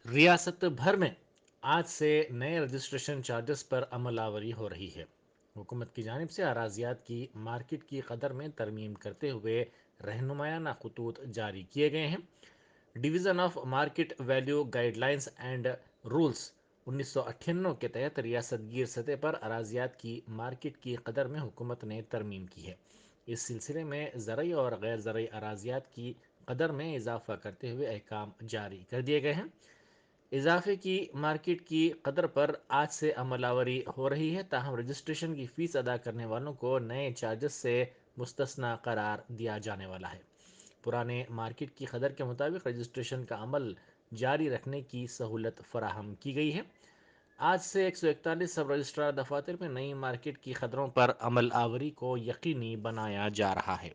रियासत भर में आज से नए रजिस्ट्रेशन चार्जेस पर अमलावरी हो रही है। हुकूमत की जानिब से अराजियात की मार्केट की कदर में तरमीम करते हुए रहनुमायाना खतूत जारी किए गए हैं। Division of market value guidelines and rules 1998 के तहत रियासत गिर सतह पर अराजियात की मार्केट की कदर में हुकूमत ने तरमीम की है। इस सिलसिले में ज़रई और गैर ज़रई अराजियात की कदर में इजाफा करते हुए अहकाम जारी कर दिए गए हैं। इजाफे की मार्केट की कदर पर आज से अमलावरी हो रही है, ताहम रजिस्ट्रेशन की फ़ीस अदा करने वालों को नए चार्जेस से मुस्तस्ना करार दिया जाने वाला है। पुराने मार्केट की कदर के मुताबिक रजिस्ट्रेशन का अमल जारी रखने की सहूलत फराहम की गई है। आज से 141 सब रजिस्ट्रार दफातर में नई मार्केट की कदरों पर अमल आवरी को यकीनी बनाया जा रहा है।